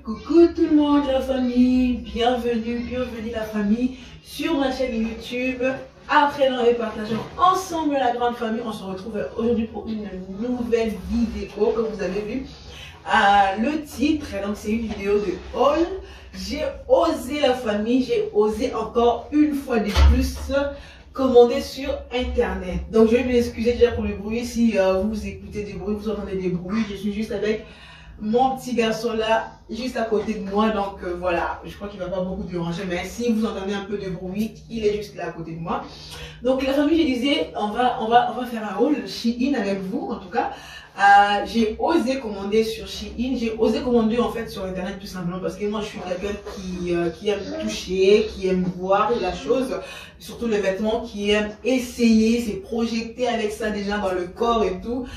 Coucou tout le monde, la famille, bienvenue la famille sur ma chaîne YouTube. Après nous partageons ensemble la grande famille, on se retrouve aujourd'hui pour une nouvelle vidéo comme vous avez vu. Le titre, donc c'est une vidéo de haul. J'ai osé la famille, j'ai osé encore une fois de plus commander sur internet. Donc je vais m'excuser déjà pour le bruit si vous écoutez des bruits, vous entendez des bruits. Je suis juste avec mon petit garçon là, juste à côté de moi, donc voilà, je crois qu'il va pas beaucoup déranger, mais si vous entendez un peu de bruit, il est juste là à côté de moi. Donc la famille, je disais, on va faire un haul Shein avec vous, en tout cas. J'ai osé commander sur Shein, j'ai osé commander en fait sur internet tout simplement parce que moi je suis quelqu'un qui aime toucher, qui aime voir la chose, surtout les vêtements, qui aime essayer, se projeter avec ça déjà dans le corps et tout.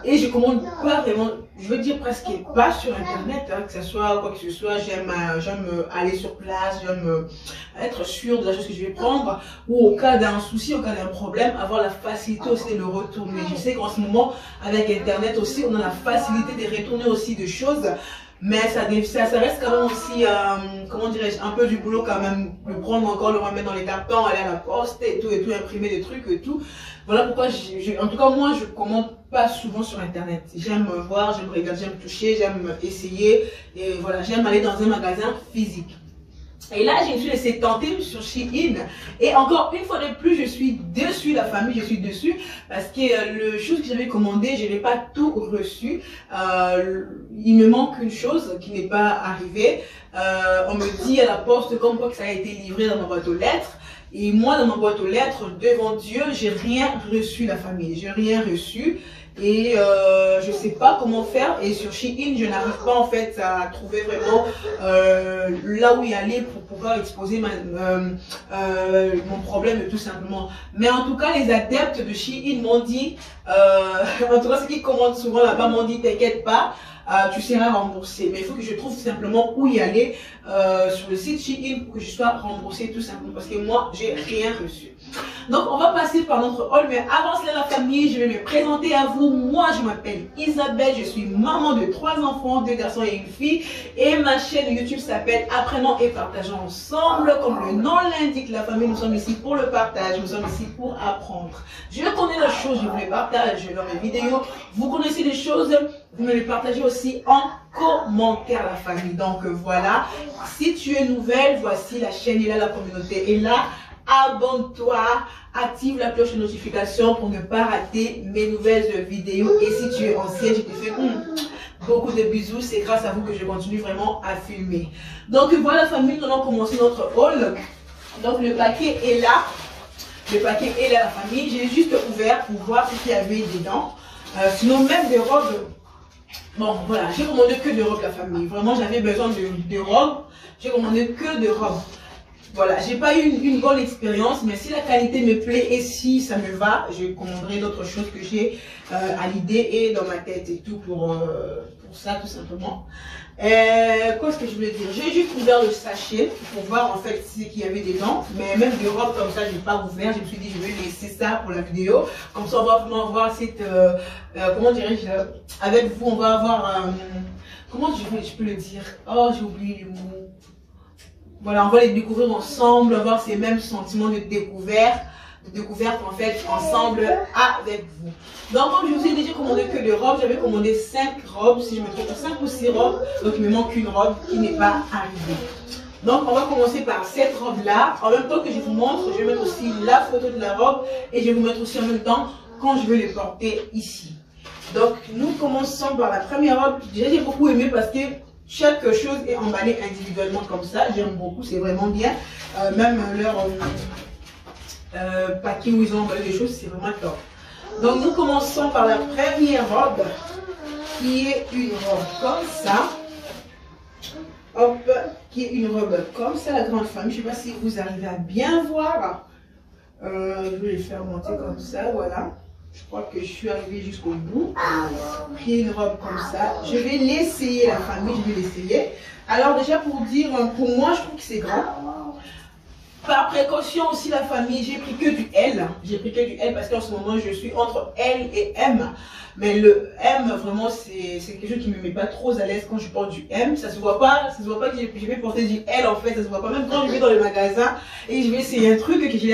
Et je commande pas vraiment, je veux dire presque pas sur internet, hein, que ce soit quoi que ce soit. J'aime aller sur place, j'aime être sûr de la chose que je vais prendre, ou au cas d'un souci, au cas d'un problème, avoir la facilité aussi de le retourner. Je sais qu'en ce moment avec internet aussi on a la facilité de retourner aussi de choses, mais ça reste quand même aussi, comment dirais-je, un peu du boulot quand même, le prendre encore, le remettre dans les cartons, aller à la poste et tout, imprimer des trucs et tout. Voilà pourquoi, en tout cas moi je commande pas souvent sur internet. J'aime voir, j'aime regarder, j'aime toucher, j'aime essayer, et voilà, j'aime aller dans un magasin physique. Et là, je me suis laissé tenter sur Shein. Et encore une fois de plus, je suis dessus, la famille, je suis dessus. Parce que le chose que j'avais commandé, je n'ai pas tout reçu. Il me manque une chose qui n'est pas arrivée. On me dit à la poste comme quoi que ça a été livré dans ma boîte aux lettres. Et moi, dans ma boîte aux lettres, devant Dieu, j'ai rien reçu, la famille. J'ai rien reçu. Et je sais pas comment faire, et sur Shein je n'arrive pas en fait à trouver vraiment là où y aller pour pouvoir exposer mon problème tout simplement. Mais en tout cas les adeptes de Shein m'ont dit, en tout cas ceux qui commandent souvent là-bas m'ont dit t'inquiète pas, tu seras remboursé. Mais il faut que je trouve simplement où y aller sur le site Shein pour que je sois remboursé tout simplement, parce que moi j'ai rien reçu. Donc on va passer par notre haul, mais avant cela la famille, je vais me présenter à vous. Moi je m'appelle Isabelle, je suis maman de 3 enfants, 2 garçons et une fille, et ma chaîne YouTube s'appelle Apprenons et Partageons Ensemble. Comme le nom l'indique, la famille, nous sommes ici pour le partage, nous sommes ici pour apprendre. Je connais les choses, je vous les partage dans mes vidéos. Vous connaissez les choses, vous me les partagez aussi en commentaire, la famille. Donc voilà, si tu es nouvelle, voici la chaîne est là, la communauté est là. Abonne-toi, active la cloche de notification pour ne pas rater mes nouvelles vidéos. Et si tu es ancienne, je te fais beaucoup de bisous. C'est grâce à vous que je continue vraiment à filmer. Donc voilà, famille, nous allons commencer notre haul. Donc le paquet est là. Le paquet est là, la famille. J'ai juste ouvert pour voir ce qu'il y avait dedans. Sinon, même des robes. Bon, voilà, j'ai commandé que de robes, la famille. Vraiment, j'avais besoin de robes. J'ai commandé que de robes. Voilà, j'ai pas eu une bonne expérience, mais si la qualité me plaît et si ça me va, je commanderai d'autres choses que j'ai à l'idée et dans ma tête et tout pour ça tout simplement. Qu'est-ce que je voulais dire? J'ai juste ouvert le sachet pour voir en fait ce qu'il y avait dedans, mais même des robes comme ça, j'ai pas ouvert. Je me suis dit je vais laisser ça pour la vidéo, comme ça on va vraiment voir cette, comment dirais-je, avec vous on va avoir, comment je peux le dire? Oh, j'ai oublié le mot. Voilà, on va les découvrir ensemble, avoir ces mêmes sentiments de découverte en fait, ensemble avec vous. Donc, comme je vous ai déjà commandé que des robes, j'avais commandé 5 robes, si je me trompe, 5 ou 6 robes, donc il me manque une robe qui n'est pas arrivée. Donc, on va commencer par cette robe-là. En même temps que je vous montre, je vais mettre aussi la photo de la robe et je vais vous mettre aussi en même temps quand je vais les porter ici. Donc, nous commençons par la première robe. Déjà, j'ai beaucoup aimé parce que chaque chose est emballée individuellement comme ça. J'aime beaucoup, c'est vraiment bien. Même leur paquet où ils ont emballé les choses, c'est vraiment top. Donc nous commençons par la première robe, qui est une robe comme ça. Hop, qui est une robe comme ça, la grande famille. Je ne sais pas si vous arrivez à bien voir. Je vais les faire monter comme ça, voilà. Je crois que je suis arrivée jusqu'au bout. Qui est une robe comme ça. Je vais l'essayer, la famille, je vais l'essayer. Alors déjà pour dire, pour moi, je trouve que c'est grand. Par précaution aussi la famille, j'ai pris que du L. J'ai pris que du L parce qu'en ce moment je suis entre L et M. Mais le M vraiment c'est quelque chose qui me met pas trop à l'aise quand je porte du M. Ça se voit pas que je vais porter du L en fait. Ça se voit pas même quand je vais dans le magasin et je vais essayer un truc que je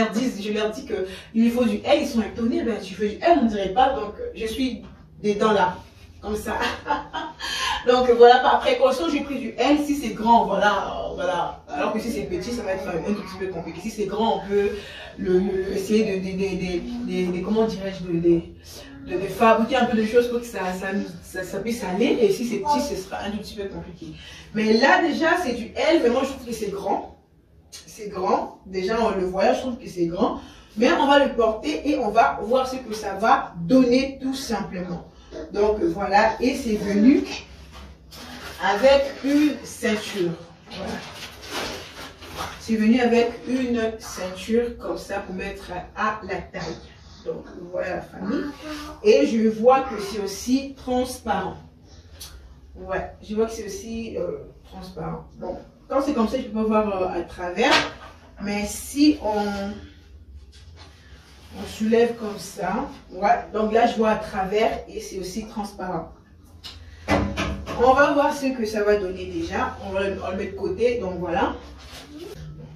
leur dis que il me faut du L. Ils sont étonnés. Ben tu fais du L, on ne dirait pas. Donc je suis dedans là, comme ça. Donc voilà, par précaution, j'ai pris du L. Si c'est grand, voilà. Alors que si c'est petit, ça va être un tout petit peu compliqué. Si c'est grand, on peut essayer de comment dirais-je, de fabriquer un peu de choses pour que ça puisse aller. Et si c'est petit, ce sera un tout petit peu compliqué. Mais là, déjà, c'est du L, mais moi, je trouve que c'est grand. C'est grand. Déjà, on le voit, je trouve que c'est grand. Mais on va le porter et on va voir ce que ça va donner tout simplement. Donc voilà, et c'est venu avec une ceinture. Voilà. C'est venu avec une ceinture comme ça pour mettre à la taille. Donc voilà la famille. Et je vois que c'est aussi transparent. Ouais, je vois que c'est aussi transparent. Bon, quand c'est comme ça, je peux pas voir à travers. Mais si on soulève comme ça, ouais, donc là je vois à travers et c'est aussi transparent. On va voir ce que ça va donner déjà. On va le mettre de côté, donc voilà.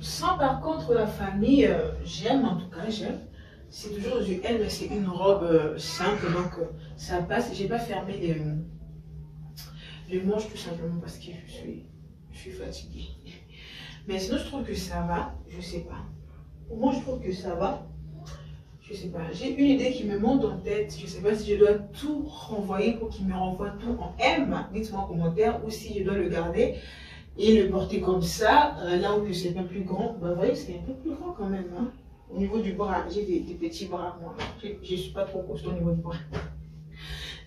Sans par contre la famille, j'aime, en tout cas j'aime. C'est toujours du L, mais c'est une robe simple, donc ça passe. J'ai pas fermé les manches tout simplement parce que je suis fatiguée. Mais sinon je trouve que ça va, je sais pas. Pour moi je trouve que ça va. Je sais pas, j'ai une idée qui me monte en tête. Je sais pas si je dois tout renvoyer pour qu'il me renvoie tout en M. Dites-moi en commentaire, ou si je dois le garder et le porter comme ça, là où c'est un peu plus grand. Bah, vous voyez, c'est un peu plus grand quand même. Hein. Au niveau du bras, j'ai des petits bras moi. Je suis pas trop costaud au niveau du bras.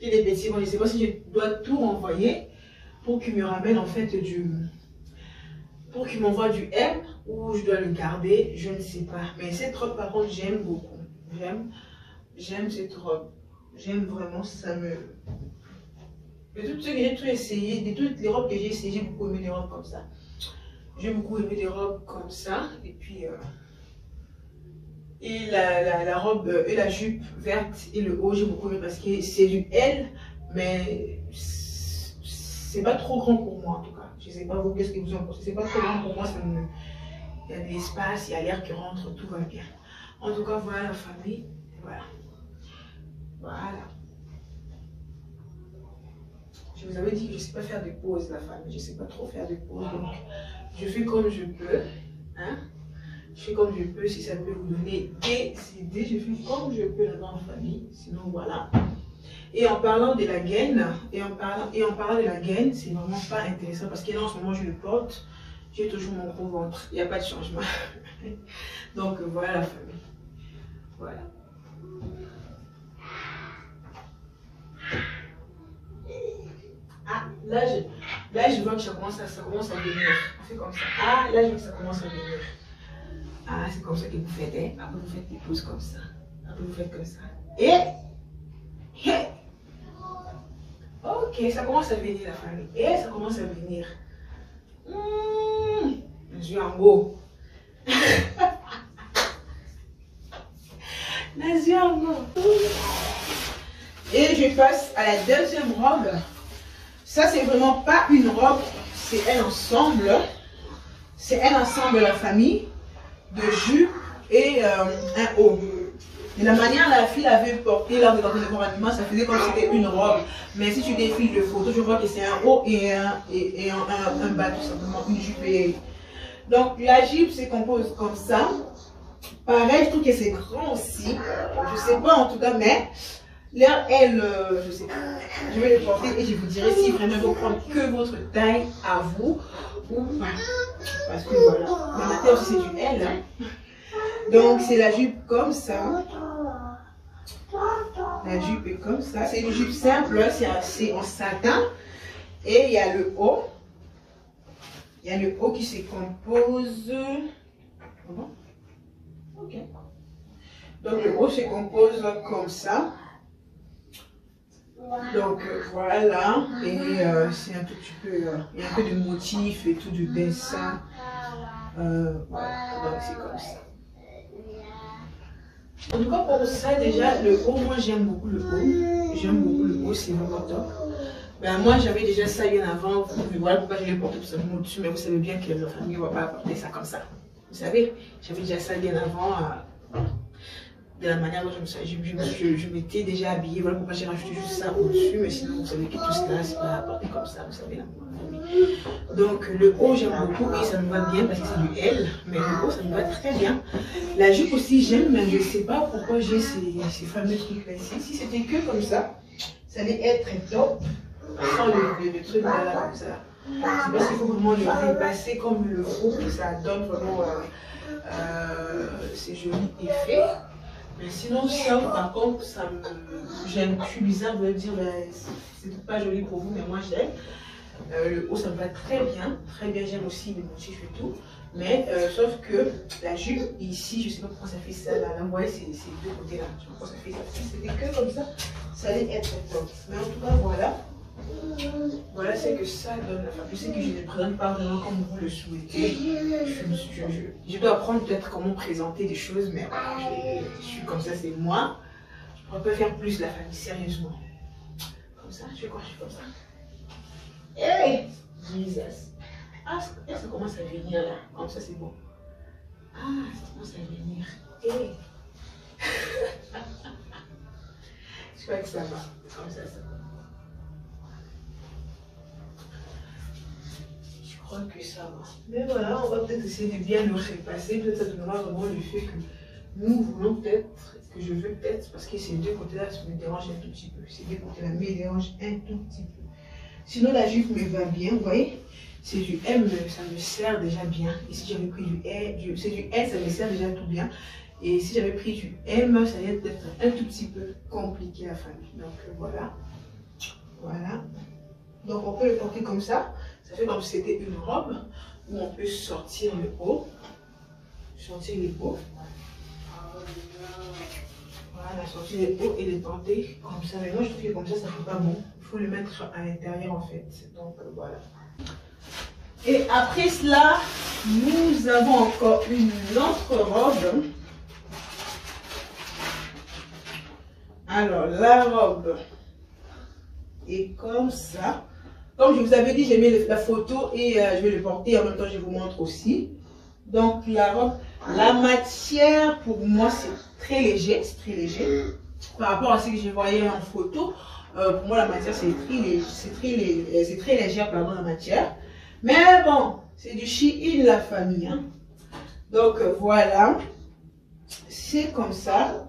J'ai des petits bras. Je sais pas si je dois tout renvoyer pour qu'il me ramène en fait pour qu'il m'envoie du M ou je dois le garder, je ne sais pas. Mais cette robe par contre, j'aime beaucoup. J'aime cette robe. J'aime vraiment, ça me... De toutes ceux que j'ai tout essayé, de toutes les robes que j'ai essayé, j'ai beaucoup aimé les robes comme ça. J'ai beaucoup aimé des robes comme ça. Et puis... et la robe et la jupe verte et le haut, j'ai beaucoup aimé parce que c'est du L, mais c'est pas trop grand pour moi en tout cas. Je sais pas vous, qu'est-ce que vous en pensez? C'est pas trop grand pour moi, il y a de l'espace, il y a l'air qui rentre, tout va bien. En tout cas, voilà la famille. Voilà. Voilà. Je vous avais dit que je ne sais pas faire des pauses, la famille. Je ne sais pas trop faire des pauses. Donc, je fais comme je peux. Hein? Je fais comme je peux. Si ça peut vous donner des idées, je fais comme je peux dans la famille. Sinon, voilà. Et en parlant de la gaine, de la gaine, c'est vraiment pas intéressant parce que là, en ce moment, je le porte. J'ai toujours mon gros ventre. Il n'y a pas de changement. Donc, voilà la famille. Voilà. Ah, là je vois que ça commence à venir. On fait comme ça. Ah, là je vois que ça commence à venir. Ah, c'est comme ça que vous faites. Hein? Après vous faites des pauses comme ça. Après vous faites comme ça. Et ok, ça commence à venir la famille. Et ça commence à venir. Je suis en haut. Et je passe à la deuxième robe. Ça, c'est vraiment pas une robe, c'est un ensemble. C'est un ensemble, la famille, de jupe et un haut. Et la manière la fille avait porté là, dans le animal, ça faisait comme si c'était une robe. Mais si tu défiles de photos, je vois que c'est un haut et un bas, tout simplement, une jupe. Donc, la jupe se compose comme ça. Pareil, je trouve que c'est grand aussi. Je sais pas en tout cas, mais l'air, elle, je sais pas. Je vais le porter et je vous dirai si vraiment vous prendre que votre taille à vous ou pas. Parce que voilà, mais ma taille aussi c'est du L. Hein. Donc c'est la jupe comme ça. La jupe est comme ça. C'est une jupe simple, c'est en satin. Et il y a le haut. Il y a le haut qui se compose. Comment? Ok. Donc le haut se compose comme ça. Donc voilà. Et c'est un tout petit peu. Il y a un peu de motifs et tout, du dessin. Voilà, donc c'est comme ça. En tout cas, pour ça, déjà, le haut, moi j'aime beaucoup le haut. J'aime beaucoup le haut, c'est vraiment top. Ben, moi j'avais déjà ça bien avant. Voilà pourquoi je l'ai porté tout simplement au-dessus. Mais vous savez bien que la famille ne va pas porter ça comme ça. Vous savez, j'avais déjà ça bien avant. De la manière dont je m'étais déjà habillée. Voilà pourquoi j'ai rajouté juste ça au-dessus. Mais sinon, vous savez que tout cela, c'est pas porté comme ça. Vous savez, la famille. Donc, le haut, j'aime beaucoup. Oui, ça me va bien parce que c'est du L. Mais le haut, ça me va très bien. La jupe aussi, j'aime. Mais je ne sais pas pourquoi j'ai ces fameux trucs-là ici. Si c'était que comme ça allait être très top. Sans le truc là, comme ça. C'est parce qu'il faut vraiment le dépasser comme le faut. Que ça donne vraiment ces jolis effets. Mais sinon, ça, par contre, ça me gêne. Je suis bizarre de dire, c'est pas joli pour vous, mais moi j'aime. Le haut, ça me va très bien. Très bien, j'aime aussi les motifs et tout. Mais sauf que la jupe, ici, je sais pas pourquoi ça fait ça. Là, vous voyez, c'est deux côtés là. Je sais pas pourquoi ça fait ça. C'était que comme ça allait être top. Mais en tout cas, voilà. Voilà, c'est que ça donne la femme. Je sais que je ne le présente pas vraiment comme vous le souhaitez. Je dois apprendre peut-être comment présenter des choses, mais je suis comme ça, c'est moi. Je ne pourrais pas faire plus la famille, sérieusement. Comme ça, je fais quoi? Je suis comme ça. Hey! Jesus! Ah, ça commence à venir là. Comme ça, c'est bon. Ah, ça commence à venir. Hey! Je crois que ça va. Comme ça va. Je crois que ça va. Mais voilà, on va peut-être essayer de bien le repasser. Peut-être ça donnera vraiment le fait que nous voulons peut-être, que je veux peut-être, parce que ces deux côtés-là, ça me dérange un tout petit peu. Ces deux côtés-là me dérangent un tout petit peu. Sinon, la jupe me va bien, vous voyez. C'est du M, ça me sert déjà bien. Et si j'avais pris du L, c'est du L, ça me sert déjà tout bien. Et si j'avais pris du M, ça allait être peut-être un tout petit peu compliqué à famille. Donc voilà. Voilà. Donc on peut le porter comme ça. Ça fait comme si c'était une robe où on peut sortir le haut. Sortir le haut. Voilà, sortir le haut et le porter comme ça. Mais moi je trouve que comme ça, ça fait pas bon. Il faut le mettre à l'intérieur en fait. Donc voilà. Et après cela, nous avons encore une autre robe. Alors la robe est comme ça. Comme je vous avais dit, j'ai mis la photo et je vais le porter. En même temps, je vous montre aussi. Donc, la robe, la matière, pour moi, c'est très léger. C'est très léger. Par rapport à ce que je voyais en photo, pour moi, la matière, c'est très légère, pardon, la matière. Mais bon, c'est du Shein, la famille. Hein. Donc, voilà. C'est comme ça.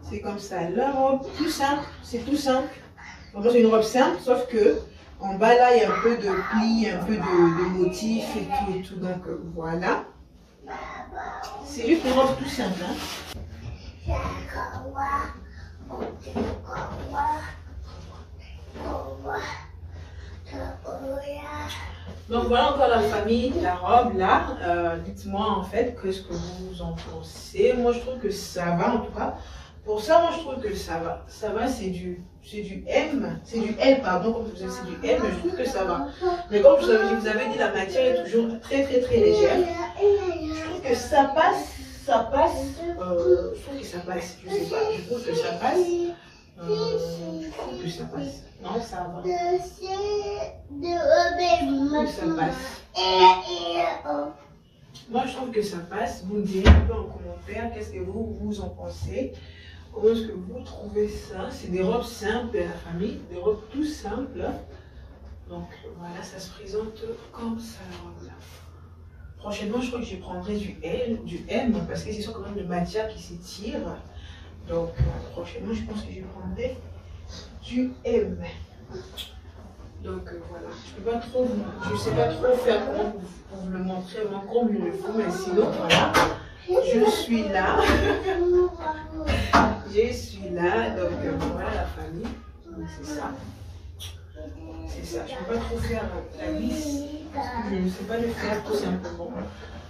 C'est comme ça. La robe, tout simple. C'est tout simple. C'est une robe simple, sauf que en bas là, il y a un peu de plis, un peu de motifs et tout. Donc voilà. C'est juste une robe tout simple. Hein. Donc voilà encore la famille, la robe là. Dites-moi en fait qu'est-ce que vous en pensez. Moi je trouve que ça va en tout cas. Pour ça, moi je trouve que ça va. Ça va, c'est du M, c'est du L, pardon, comme vous savez, c'est du M, mais je trouve que ça va. Mais comme je vous avais dit, la matière est toujours très légère. Je trouve que ça passe, je trouve que ça passe, je sais pas, je trouve que ça passe. Je trouve que ça passe. Non, ça va. Je trouve que ça passe. Moi, je trouve que ça passe. Vous me direz un peu en commentaire qu'est-ce que vous en pensez. Comment est-ce que vous trouvez ça? C'est des robes simples, la famille, des robes tout simples. Donc voilà, ça se présente comme ça, la robe là. Prochainement, je crois que je prendrai du L, du M, parce que c'est sûr quand même de matière qui s'étire. Donc prochainement, je pense que je prendrai du M. Donc voilà, je ne sais pas trop faire comment pour vous le montrer vraiment comme il le faut, mais sinon voilà, je suis là. Je suis là, donc voilà la famille. C'est ça. C'est ça. Je ne peux pas trop faire la vis. Je ne sais pas le faire tout simplement.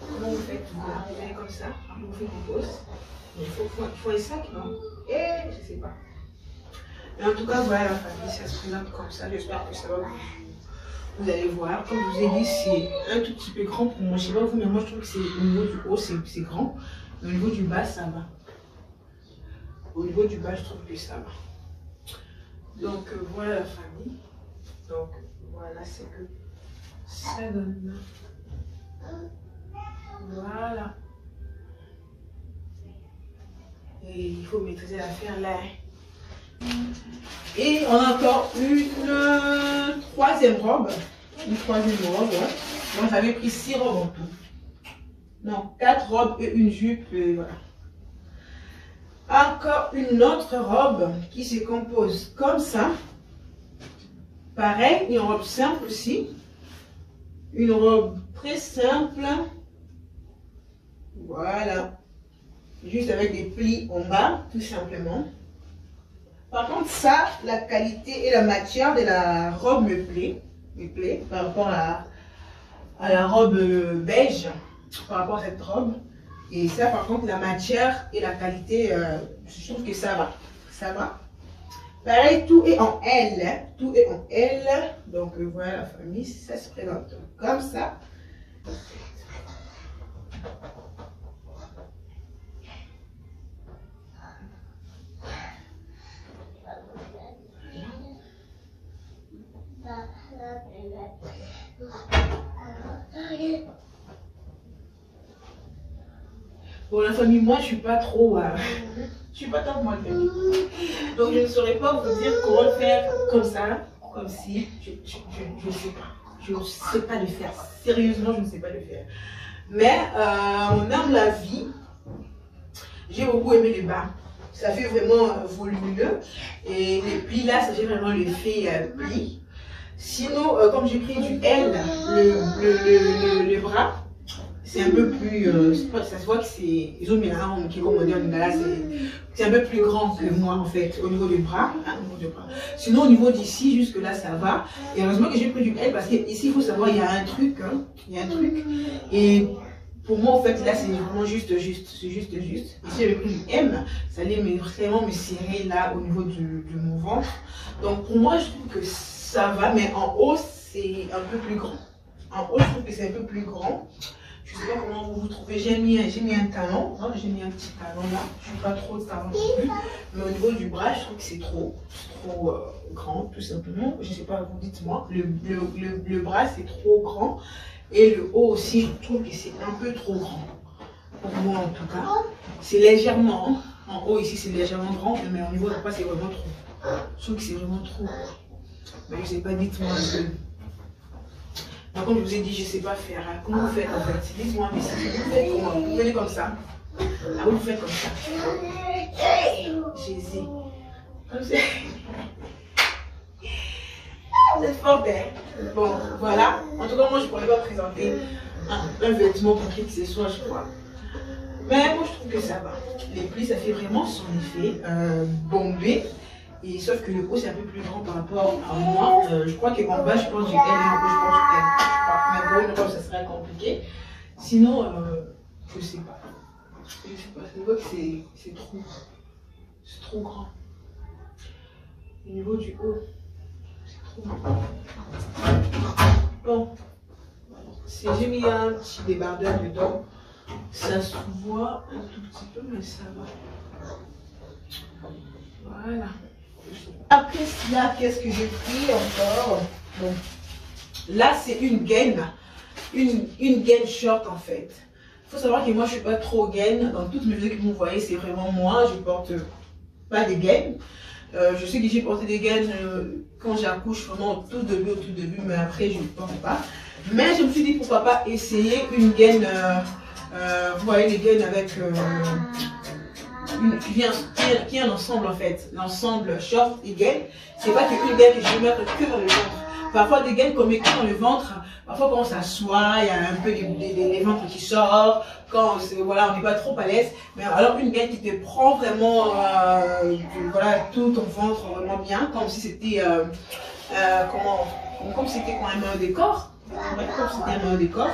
Comment vous faites? Vous arrivez comme ça, vous faites des bosses. Il faut un sac, non? Et je ne sais pas. Mais en tout cas, voilà la famille, ça se présente comme ça. J'espère que ça va Vous allez voir, comme je vous ai dit, c'est un tout petit peu grand pour moi. Je sais pas vous, mais moi je trouve que c'est au niveau du haut, c'est grand. Mais au niveau du bas, ça va. Au niveau du bas, je trouve que ça va. Donc voilà la famille. Donc voilà, c'est que ça donne. Voilà. Et il faut maîtriser l'affaire là. Et on a encore une troisième robe. Une troisième robe, ouais. Moi j'avais pris 6 robes en tout. Non, 4 robes et une jupe, et voilà. Encore une autre robe qui se compose comme ça. Pareil, une robe simple aussi. Une robe très simple. Voilà. Juste avec des plis en bas, tout simplement. Par contre, ça, la qualité et la matière de la robe me plaît par rapport à la robe beige, par rapport à cette robe. Et ça, par contre, la matière et la qualité, je trouve que ça va. Ça va. Pareil, tout est en L. Hein. Tout est en L. Donc, voilà la famille, ça se présente comme ça. Bon, la famille, moi, je suis pas trop... je suis pas top, moi, la famille. Donc, je ne saurais pas vous dire comment faire comme ça, comme si. Je ne sais pas. Je ne sais pas le faire. Sérieusement, je ne sais pas le faire. Mais, on aime la vie. J'ai beaucoup aimé les bas. Ça fait vraiment volumineux. Et les plis là, ça fait vraiment l'effet pli. Sinon, comme j'ai pris du L, le bras, c'est un peu plus, ça se voit que c'est, ils ont mis un rang qui est comme on dit en Lingala, c'est un peu plus grand que moi en fait, au niveau du bras, hein, au niveau du bras. Sinon, au niveau d'ici, jusque là, ça va. Et heureusement que j'ai pris du L parce qu'ici, il faut savoir, il y a un truc, hein, il y a un truc. Et pour moi, en fait, là, c'est vraiment juste. Et si j'avais pris du M, ça allait vraiment me serrer là, au niveau de mon ventre. Donc, pour moi, je trouve que ça va, mais en haut, c'est un peu plus grand. En haut, je trouve que c'est un peu plus grand. Je ne sais pas comment vous vous trouvez. J'ai mis un talon. J'ai mis un petit talon là. Je ne suis pas trop de talon non plus. Mais au niveau du bras, je trouve que c'est trop grand, tout simplement. Je ne sais pas, vous dites-moi. Le bras, c'est trop grand. Et le haut aussi, je trouve que c'est un peu trop grand. Pour moi, en tout cas. C'est légèrement. En haut, ici, c'est légèrement grand. Mais au niveau du bras, c'est vraiment trop. Je trouve que c'est vraiment trop. Mais je ne sais pas, dites-moi un peu. Donc, comme je vous ai dit, je ne sais pas faire. Hein. Comment vous faites en fait? Dites-moi, mais si vous faites comment? Vous venez comme ça. Ah, vous faites comme ça. Jésus. Comme ça. Vous êtes fort, hein? Bon, voilà. En tout cas, moi, je ne pourrais pas présenter un vêtement pour qui que ce soit, je crois. Mais moi, je trouve que ça va. Les plis, ça fait vraiment son effet bombé. Et sauf que le haut, c'est un peu plus grand par rapport à moi. Je crois qu'en bas, je pense que j'ai L et en haut, je pense que L. Mais bon, une robe, ça serait compliqué. Sinon, je sais pas. Je sais pas. Je vois que c'est trop grand. Au niveau du haut, c'est trop grand. Bon. J'ai mis un petit débardeur dedans. Ça se voit un tout petit peu, mais ça va. Voilà. Après cela, qu'est-ce que j'ai pris encore? Bon. Là, c'est une gaine. Une gaine short en fait. Il faut savoir que moi, je ne suis pas trop gaine. Dans toutes mes vidéos que vous voyez, c'est vraiment moi. Je ne porte pas des gaines. Je sais que j'ai porté des gaines quand j'accouche, vraiment au tout début, mais après, je ne porte pas. Mais je me suis dit, pourquoi pas essayer une gaine. Vous voyez les gaines avec... qui est un ensemble en fait, l'ensemble short et gaine, c'est pas qu'une gaine que je vais mettre que dans le ventre. Parfois des gaines qu'on met que dans le ventre, parfois quand on s'assoit, il y a un peu des ventres qui sortent, quand voilà, on n'est pas trop à l'aise, mais alors une gaine qui te prend vraiment voilà, tout ton ventre vraiment bien, comme si c'était comme si c'était quand même un décor, comme si c'était un décor.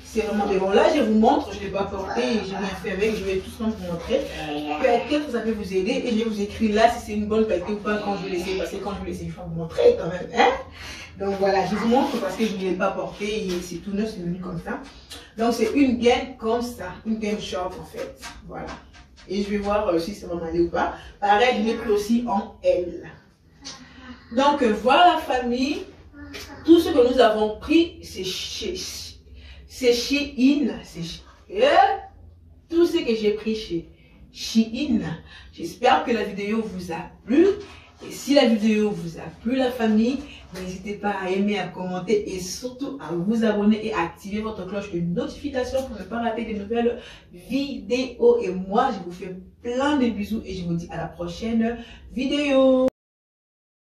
C'est vraiment des bons. Là, je vous montre, je ne l'ai pas porté, je n'ai rien fait avec, je vais tout simplement vous montrer. Peut-être que ça peut vous aider et je vais vous écrire là si c'est une bonne qualité ou pas quand je vais laisser passer, quand je vais laisser, je vais vous montrer quand même. Hein? Donc voilà, je vous montre parce que je ne l'ai pas porté et c'est tout neuf, c'est venu comme ça. Donc c'est une gaine comme ça, une gaine short en fait. Voilà. Et je vais voir si ça va m'aller ou pas. Pareil, je l'ai pris aussi en L. Donc voilà famille. Tout ce que nous avons pris, c'est Shein. Tout ce que j'ai pris chez Shein. J'espère que la vidéo vous a plu. Et si la vidéo vous a plu la famille, n'hésitez pas à aimer, à commenter et surtout à vous abonner et à activer votre cloche de notification pour ne pas rater de nouvelles vidéos. Et moi, je vous fais plein de bisous et je vous dis à la prochaine vidéo.